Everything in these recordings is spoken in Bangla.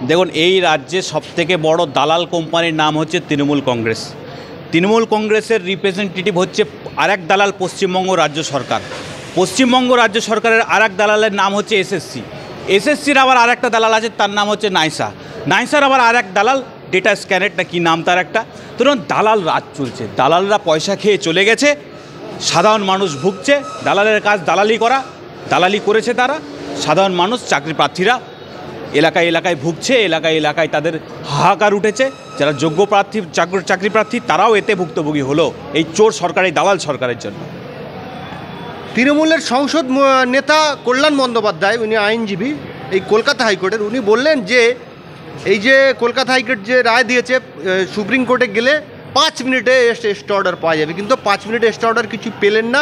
দেখুন, এই রাজ্যে সবথেকে বড় দালাল কোম্পানির নাম হচ্ছে তৃণমূল কংগ্রেস। তৃণমূল কংগ্রেসের রিপ্রেজেন্টেটিভ হচ্ছে আরেক দালাল পশ্চিমবঙ্গ রাজ্য সরকার। পশ্চিমবঙ্গ রাজ্য সরকারের আরেক দালালের নাম হচ্ছে এসএসসি। এসএসসির আবার আরেকটা দালাল আছে, তার নাম হচ্ছে নাইসা। নাইসার আবার আরেক দালাল ডেটা স্ক্যানেট না কি নাম তার একটা। ধরুন, দালাল রাজ চলছে, দালালরা পয়সা খেয়ে চলে গেছে, সাধারণ মানুষ ভুগছে। দালালের কাজ দালালি করা, দালালি করেছে তারা। সাধারণ মানুষ, চাকরি প্রার্থীরা এলাকায় এলাকায় ভুগছে, এলাকায় এলাকায় তাদের হাহাকার উঠেছে। যারা যোগ্য প্রার্থী, চাকরি প্রার্থী, তারাও এতে ভুক্তভোগী হলো এই চোর সরকার, এই দালাল সরকারের জন্য। তৃণমূলের সংসদ নেতা কল্যাণ বন্দ্যোপাধ্যায়, উনি আইনজীবী এই কলকাতা হাইকোর্টের, উনি বললেন যে এই যে কলকাতা হাইকোর্ট যে রায় দিয়েছে, সুপ্রিম কোর্টে গেলে 5 মিনিটে স্টে অর্ডার পাওয়া যাবে, কিন্তু 5 মিনিটে স্টে অর্ডার কিছু পেলেন না।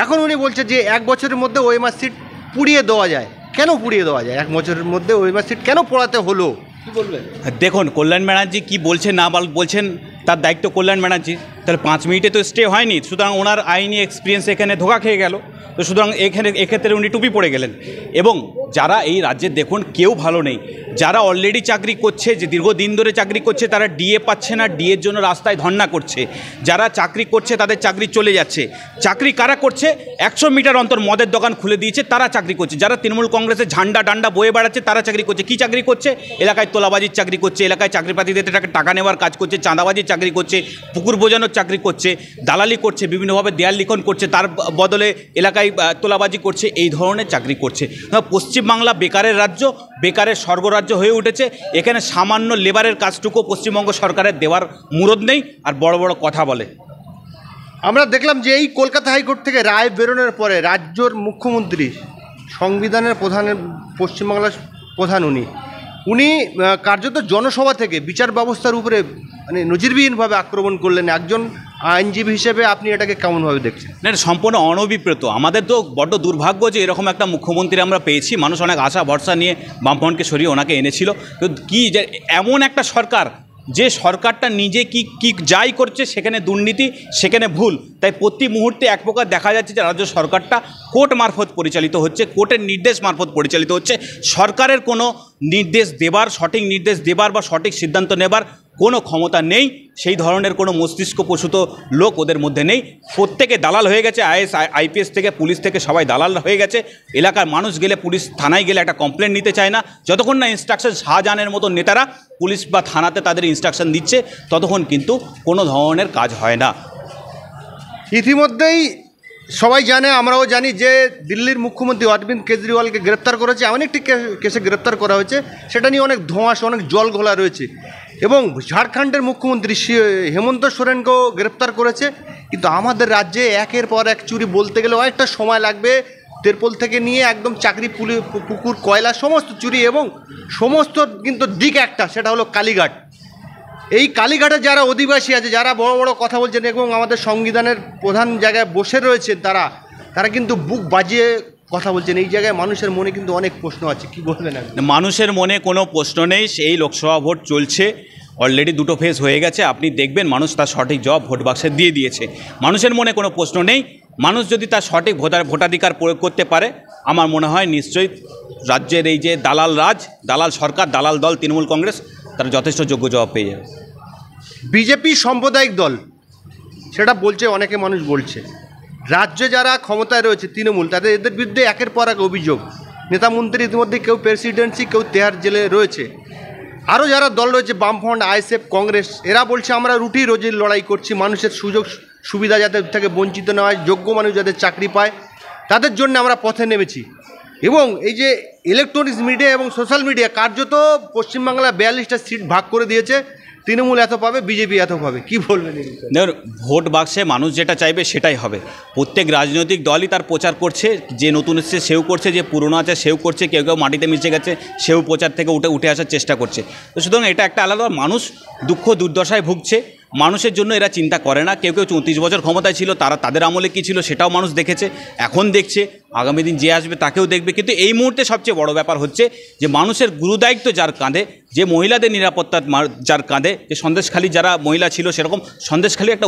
এখন উনি বলছে যে 1 বছরের মধ্যে ওএমআর সিট পুড়িয়ে দেওয়া যায়। কেন পুড়িয়ে দেওয়া যায়? 1 বছরের মধ্যে ওএমআর সিট কেন পোড়াতে হলো, কী বলবেন? দেখুন, কল্যাণ ব্যানার্জি কী বলছেন না বলছেন তার দায়িত্ব কল্যাণ ব্যানার্জি। তাহলে 5 মিনিটে তো স্টে হয়নি, সুতরাং ওনার আইনি এক্সপিরিয়েন্স এখানে ধোঁকা খেয়ে গেল। তো সুতরাং এক্ষেত্রে উনি টুপি পড়ে গেলেন। এবং যারা এই রাজ্যে দেখুন কেউ ভালো নেই, যারা অলরেডি চাকরি করছে, যে দীর্ঘদিন ধরে চাকরি করছে, তারা ডিএ পাচ্ছে না, ডিএর জন্য রাস্তায় ধর্ণা করছে। যারা চাকরি করছে তাদের চাকরি চলে যাচ্ছে। চাকরি কারা করছে? 100 মিটার অন্তর মদের দোকান খুলে দিয়েছে, তারা চাকরি করছে। যারা তৃণমূল কংগ্রেসের ঝান্ডা ডান্ডা বয়ে বেড়াচ্ছে, তারা চাকরি করছে। কি চাকরি করছে? এলাকায় তোলাবাজির চাকরি করছে, এলাকায় চাকরি প্রার্থীদের টাকা নেওয়ার কাজ করছে, চাঁদাবাজির চাকরি করছে, পুকুর বোঝানোর চাকরি করছে, দালালি করছে, বিভিন্নভাবে দেয়াল লিখন করছে, তার বদলে এলাকায় তোলাবাজি করছে, এই ধরনের চাকরি করছে। পশ্চিমবাংলা বেকারের রাজ্য, বেকারের স্বর্গরাজ্য হয়ে উঠেছে। এখানে সামান্য লেবারের কাজটুকু পশ্চিমবঙ্গ সরকারের দেওয়ার মুরদ নেই, আর বড় বড় কথা বলে। আমরা দেখলাম যে এই কলকাতা হাইকোর্ট থেকে রায় বেরোনোর পরে রাজ্যর মুখ্যমন্ত্রী, সংবিধানের প্রধানের, পশ্চিমবাংলার প্রধান উনি কার্যত জনসভা থেকে বিচার ব্যবস্থার উপরে মানে নজিরবিহীনভাবে আক্রমণ করলেন। একজন আইনজীবী হিসেবে আপনি এটাকে কেমনভাবে দেখছেন? না, সম্পূর্ণ অনভিপ্রেত। আমাদের তো বড্ড দুর্ভাগ্য যে এরকম একটা মুখ্যমন্ত্রী আমরা পেয়েছি। মানুষ অনেক আশা ভরসা নিয়ে বামফ্রন্টকে সরিয়ে ওনাকে এনেছিল। তো কী যে এমন একটা সরকার, যে সরকারটা নিজে কি যাই করছে সেখানে দুর্নীতি, সেখানে ভুল। তাই প্রতি মুহূর্তে এক প্রকার দেখা যাচ্ছে যে রাজ্য সরকারটা কোর্ট মারফত পরিচালিত হচ্ছে, কোর্টের নির্দেশ মারফত পরিচালিত হচ্ছে। সরকারের কোনো নির্দেশ দেবার, সঠিক নির্দেশ দেবার বা সঠিক সিদ্ধান্ত নেবার কোনো ক্ষমতা নেই। সেই ধরনের কোনো মস্তিষ্ক প্রসূত লোক ওদের মধ্যে নেই। প্রত্যেকে দালাল হয়ে গেছে। আইএস আইপিএস থেকে পুলিশ থেকে সবাই দালাল হয়ে গেছে। এলাকার মানুষ গেলে, পুলিশ থানায় গেলে একটা কমপ্লেন নিতে চায় না। যতক্ষণ না ইনস্ট্রাকশন শাহজাহানের মতো নেতারা পুলিশ বা থানাতে তাদের ইনস্ট্রাকশন দিচ্ছে, ততক্ষণ কিন্তু কোনো ধরনের কাজ হয় না। ইতিমধ্যেই সবাই জানে, আমরাও জানি যে দিল্লির মুখ্যমন্ত্রী অরবিন্দ কেজরিওয়ালকে গ্রেপ্তার করেছে। এমন একটি কেসে গ্রেপ্তার করা হয়েছে, সেটা নিয়ে অনেক ধোঁয়াশ, অনেক জল ঘোলা রয়েছে। এবং ঝাড়খণ্ডের মুখ্যমন্ত্রী হেমন্ত সোরেনকেও গ্রেপ্তার করেছে। কিন্তু আমাদের রাজ্যে একের পর এক চুরি, বলতে গেলে অনেকটা সময় লাগবে। তেরপোল থেকে নিয়ে একদম চাকরি, পুকুর, কয়লা, সমস্ত চুরি, এবং সমস্ত কিন্তু দিক একটা, সেটা হলো কালীঘাট। এই কালীঘাটে যারা অধিবাসী আছে, যারা বড় বড় কথা বলছেন এবং আমাদের সংবিধানের প্রধান জায়গায় বসে রয়েছেন, তারা কিন্তু বুক বাজিয়ে কথা বলছেন। এই জায়গায় মানুষের মনে কিন্তু অনেক প্রশ্ন আছে, কি বলবেন? মানুষের মনে কোনো প্রশ্ন নেই। সেই লোকসভা ভোট চলছে, অলরেডি 2টো ফেজ হয়ে গেছে। আপনি দেখবেন মানুষ তার সঠিক জবাব ভোট বাক্সে দিয়ে দিয়েছে। মানুষের মনে কোনো প্রশ্ন নেই। মানুষ যদি তার সঠিক ভোটাধিকার প্রয়োগ করতে পারে, আমার মনে হয় নিশ্চয়ই রাজ্যের এই যে দালাল রাজ, দালাল সরকার, দালাল দল তৃণমূল কংগ্রেস, তারা যথেষ্ট যোগ্য জবাব পেয়ে যাবে। বিজেপি সাম্প্রদায়িক দল, সেটা বলছে, অনেকে মানুষ বলছে। রাজ্যে যারা ক্ষমতায় রয়েছে তৃণমূল, এদের বিরুদ্ধে একের পর এক অভিযোগ। নেতা মন্ত্রী ইতিমধ্যে কেউ প্রেসিডেন্সি, কেউ তেহার জেলে রয়েছে। আরও যারা দল রয়েছে, বামফ্রন্ট, আইএসএফ, কংগ্রেস, এরা বলছে আমরা রুটি রোজির লড়াই করছি, মানুষের সুযোগ সুবিধা যাতে থেকে বঞ্চিত না হয়, যোগ্য মানুষ যাতে চাকরি পায়, তাদের জন্য আমরা পথে নেমেছি। এবং এই যে ইলেকট্রনিক্স মিডিয়া এবং সোশ্যাল মিডিয়া কার্যত পশ্চিমবাংলা 42টা সিট ভাগ করে দিয়েছে। তৃণমূল এত পাবে, বিজেপি এত পাবে, কি বলবেন? দেখুন, ভোট বাক্সে মানুষ যেটা চাইবে সেটাই হবে। প্রত্যেক রাজনৈতিক দলই তার প্রচার করছে। যে নতুন এসছে সেও করছে, যে পুরনো আছে সেও করছে, কেউ কেউ মাটিতে মিশে গেছে সেও প্রচার থেকে উঠে আসার চেষ্টা করছে। তো সুতরাং এটা একটা আলাদা। মানুষ দুঃখ দুর্দশায় ভুগছে। মানুষের জন্য এরা চিন্তা করে না। কেউ কেউ 34 বছর ক্ষমতায় ছিল, তাদের আমলে কী ছিল সেটাও মানুষ দেখেছে, এখন দেখছে, আগামী দিন যে আসবে তাকেও দেখবে। কিন্তু এই মুহূর্তে সবচেয়ে বড় ব্যাপার হচ্ছে যে মানুষের গুরুদায়িত্ব যার কাঁধে, যে মহিলাদের নিরাপত্তা যার কাঁধে, যে সন্দেশখালী যারা মহিলা ছিল সেরকম সন্দেশখালী একটা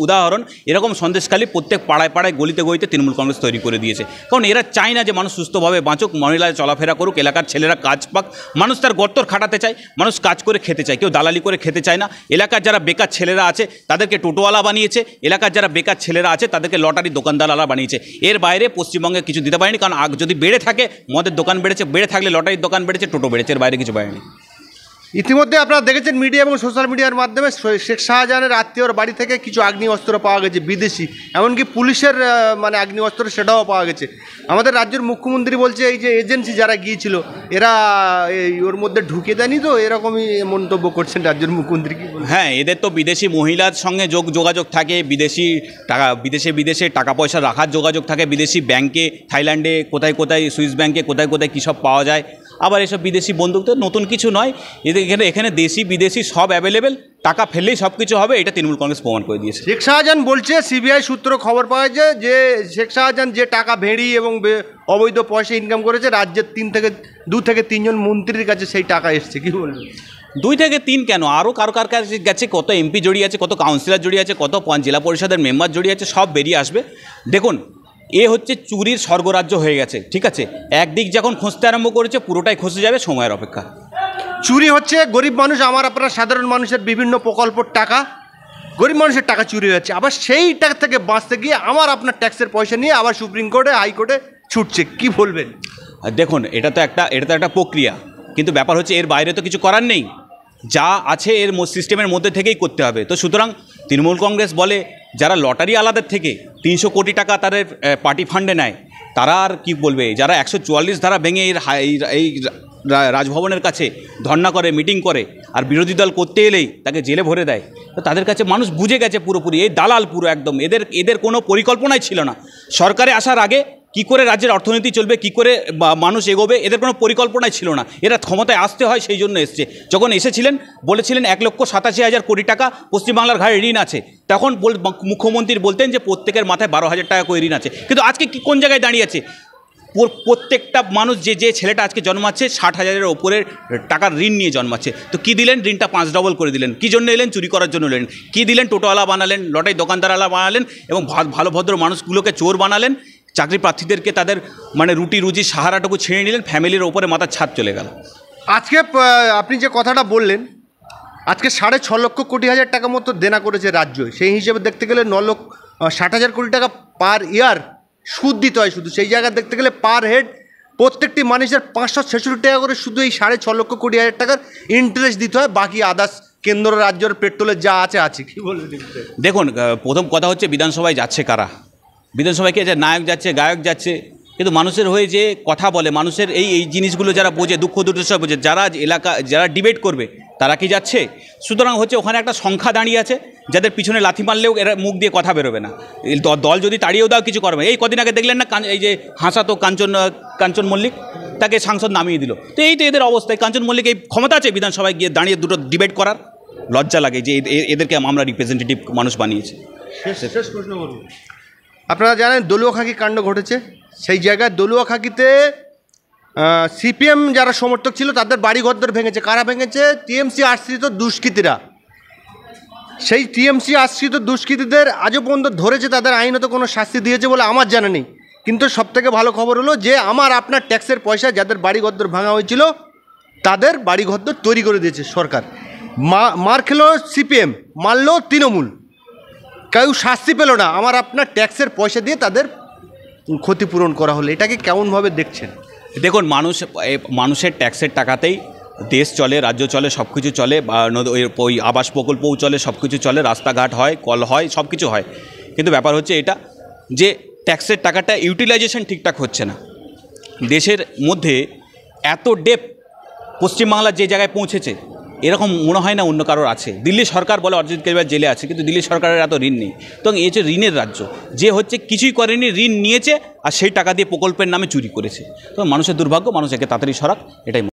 উদাহরণ, এরকম সন্দেশখালী প্রত্যেক পাড়ায় পাড়ায় গলিতে গলিতে তৃণমূল কংগ্রেস তৈরি করে দিয়েছে। কারণ এরা চায় না যে মানুষ সুস্থভাবে বাঁচুক, মহিলারা চলাফেরা করুক, এলাকার ছেলেরা কাজ পাক, মানুষ তার গর্তর খাটাতে চায়, মানুষ কাজ করে খেতে চায়, কেউ দালালি করে খেতে চায় না। এলাকার যারা বেকার ছেলেরা আছে তাদেরকে টোটোওয়ালা বানিয়েছে, এলাকার যারা বেকার ছেলেরা আছে তাদেরকে লটারি দোকানদারওয়ালা বানিয়েছে। এর বাইরে পশ্চিমবঙ্গে কিছু দিতে পারেনি, কারণ যদি বেড়ে থাকে মদের দোকান বেড়েছে, বেড়ে থাকলে লটারির দোকান বেড়েছে, টোটো বেড়েছে, এর বাইরে কিছু বাড়েনি। ইতিমধ্যে আপনারা দেখেছেন মিডিয়া এবং সোশ্যাল মিডিয়ার মাধ্যমে শেখ শাহজাহানের আত্মীয়র বাড়ি থেকে কিছু আগ্নেয়াস্ত্র পাওয়া গেছে বিদেশি, এমনকি পুলিশের মানে আগ্নেয়াস্ত্র সেটাও পাওয়া গেছে। আমাদের রাজ্যের মুখ্যমন্ত্রী বলছে এই যে এজেন্সি যারা গিয়েছিল এরা ওর মধ্যে ঢুকে দেয়নি, তো এরকমই মন্তব্য করছেন রাজ্যের মুখ্যমন্ত্রী। কি হ্যাঁ, এদের তো বিদেশি মহিলার সঙ্গে যোগাযোগ থাকে, বিদেশে টাকা পয়সা রাখার যোগাযোগ থাকে, বিদেশি ব্যাংকে, থাইল্যান্ডে কোথায় সুইস ব্যাংকে কোথায় কী সব পাওয়া যায়। আবার এসব বিদেশি বন্দুক তো নতুন কিছু নয়, এখানে দেশি বিদেশি সব অ্যাভেলেবেল, টাকা ফেললেই সব কিছু হবে, এটা তৃণমূল কংগ্রেস প্রমাণ করে দিয়েছে। শেখ শাহজাহান বলছে, সিবিআই সূত্র খবর পাওয়া যায় যে শেখ শাহজাহান যে টাকা ভেড়ি এবং অবৈধ পয়সা ইনকাম করেছে রাজ্যের 2 থেকে 3 জন মন্ত্রীর কাছে সেই টাকা এসছে। কি বলবেন? 2 থেকে 3 কেন, আরও কার কাছে গেছে, কত এমপি জড়িয়ে আছে, কত কাউন্সিলর জড়িয়ে আছে, কত জেলা পরিষদের মেম্বার জড়িয়ে আছে, সব বেরিয়ে আসবে। দেখুন, এ হচ্ছে চুরির স্বর্গরাজ্য হয়ে গেছে, ঠিক আছে? একদিক যখন খুঁজতে আরম্ভ করেছে পুরোটাই খসে যাবে, সময়ের অপেক্ষা। চুরি হচ্ছে গরিব মানুষ, আপনার সাধারণ মানুষের বিভিন্ন প্রকল্পের টাকা, গরিব মানুষের টাকা চুরি হচ্ছে, আবার সেই টাকা থেকে বাঁচতে গিয়ে আপনার ট্যাক্সের পয়সা নিয়ে আবার সুপ্রিম কোর্টে হাইকোর্টে ছুটছে। কি বলবেন? দেখুন, এটা তো একটা প্রক্রিয়া, কিন্তু ব্যাপার হচ্ছে এর বাইরে তো কিছু করার নেই, যা আছে এর সিস্টেমের মধ্যে থেকেই করতে হবে। তো সুতরাং তৃণমূল কংগ্রেস বলে যারা লটারি আলাদের থেকে 300 কোটি টাকা তাদের পার্টি ফান্ডে নেয়, তারা আর কি বলবে? যারা 144 ধারা ভেঙে এই রাজভবনের কাছে ধর্ণা করে, মিটিং করে, আর বিরোধী দল করতে এলেই তাকে জেলে ভরে দেয়, তো তাদের কাছে মানুষ বুঝে গেছে পুরোপুরি এই দালাল পুরো একদম। এদের কোনো পরিকল্পনাই ছিল না সরকারে আসার আগে কি করে রাজ্যের অর্থনীতি চলবে, কি করে মানুষ এগোবে, এদের কোনো পরিকল্পনাই ছিল না। এরা ক্ষমতায় আসতে হয় সেই জন্য এসছে। যখন এসেছিলেন বলেছিলেন 1,87,000 কোটি টাকা পশ্চিমবাংলার ঘাড়ে ঋণ আছে, তখন মুখ্যমন্ত্রী বলতেন যে প্রত্যেকের মাথায় 12,000 টাকা করে ঋণ আছে। কিন্তু আজকে কোন জায়গায় দাঁড়িয়ে আছে? প্রত্যেকটা মানুষ যে ছেলেটা আজকে জন্মাচ্ছে 60,000-এর ওপরের টাকার ঋণ নিয়ে জন্মাচ্ছে। তো কি দিলেন? ঋণটা 5 ডবল করে দিলেন। কী জন্য এলেন? চুরি করার জন্য এলেন। কী দিলেন? টোটোওয়ালা বানালেন, লটারি দোকানদারওয়ালা বানালেন, এবং ভালো ভদ্র মানুষগুলোকে চোর বানালেন। চাকরি প্রার্থীদেরকে তাদের রুটি রুজির সাহারাটুকু ছিঁড়ে নিলেন, ফ্যামিলির ওপরে মাথার ছাদ চলে গেল। আজকে আপনি যে কথাটা বললেন, আজকে 6.5 লক্ষ কোটি হাজার টাকা মতো দেনা করেছে রাজ্য। সেই হিসেবে দেখতে গেলে 9,60,000 কোটি টাকা পার ইয়ার সুদ দিতে হয় শুধু। সেই জায়গায় দেখতে গেলে পার হেড প্রত্যেকটি মানুষের 566 টাকা করে শুধু এই 6.5 লক্ষ কোটি হাজার টাকার ইন্টারেস্ট দিতে হয়, বাকি আদার্স কেন্দ্র রাজ্যের পেট্রোলের যা আছে। কী বলবেন? দেখুন, প্রথম কথা হচ্ছে বিধানসভায় যাচ্ছে কারা? বিধানসভায় কে যে নায়ক যাচ্ছে, গায়ক যাচ্ছে, কিন্তু মানুষের হয়ে যে কথা বলে, মানুষের এই জিনিসগুলো যারা বোঝে, দুঃখ দুর্দশা বোঝে, যারা ডিবেট করবে তারা কি যাচ্ছে? সুতরাং হচ্ছে ওখানে একটা সংখ্যা দাঁড়িয়ে আছে যাদের পিছনে লাথি মারলেও এরা মুখ দিয়ে কথা বেরোবে না। দল যদি তাড়িয়েও দাও কিছু করবে। এই কদিন আগে দেখলেন না, এই যে হাসাতো কাঞ্চন মল্লিক, তাকে সাংসদ নামিয়ে দিল। তো এই তো এদের অবস্থায়। কাঞ্চন মল্লিক এই ক্ষমতা আছে বিধানসভায় গিয়ে দাঁড়িয়ে দুটো ডিবেট করার? লজ্জা লাগে যে এদেরকে আমরা রিপ্রেজেন্টেটিভ মানুষ বানিয়েছি। শেষ প্রশ্ন করুন। আপনারা জানেন দলীয় খাকি কাণ্ড ঘটেছে, সেই জায়গায় দলীয় খাকিতে সিপিএম যারা সমর্থক ছিল তাদের বাড়িঘর ভেঙেছে। কারা ভেঙেছে? টিএমসি আশ্রিত দুষ্কৃতীরা। সেই টিএমসি আশ্রিত দুষ্কৃতীদের আজও পর্যন্ত ধরেছে, তাদের আইনত কোনো শাস্তি দিয়েছে বলে আমার জানা নেই। কিন্তু সবথেকে ভালো খবর হলো যে আপনার ট্যাক্সের পয়সা যাদের বাড়িঘর ভাঙা হয়েছিল তাদের বাড়িঘর তৈরি করে দিয়েছে সরকার। মার খেলো সিপিএম, মারলো তৃণমূল, কেউ শাস্তি পেল না। আপনার ট্যাক্সের পয়সা দিয়ে তাদের ক্ষতিপূরণ করা হলো। এটাকে কেমনভাবে দেখছেন? দেখুন, মানুষের ট্যাক্সের টাকাতেই দেশ চলে, রাজ্য চলে, সব কিছু চলে, ওই আবাস প্রকল্পও চলে, সব কিছু চলে, রাস্তাঘাট হয়, কল হয়, সব কিছু হয়। কিন্তু ব্যাপার হচ্ছে এটা যে ট্যাক্সের টাকাটা ইউটিলাইজেশন ঠিকঠাক হচ্ছে না। দেশের মধ্যে এত ডেপ্থ পশ্চিমবাংলার যে জায়গায় পৌঁছেছে এরকম মনে হয় না অন্য কারোর আছে। দিল্লি সরকার বলে অরিজিৎ কেজরিওয়াল জেলে আছে, কিন্তু দিল্লি সরকারের এত ঋণ নেই। তো এই হচ্ছে ঋণের রাজ্য, যে হচ্ছে কিছুই করেনি, ঋণ নিয়েছে আর সেই টাকা দিয়ে প্রকল্পের নামে চুরি করেছে। তো মানুষের দুর্ভাগ্য, মানুষ একে তাড়াতাড়ি সরাক, এটাই।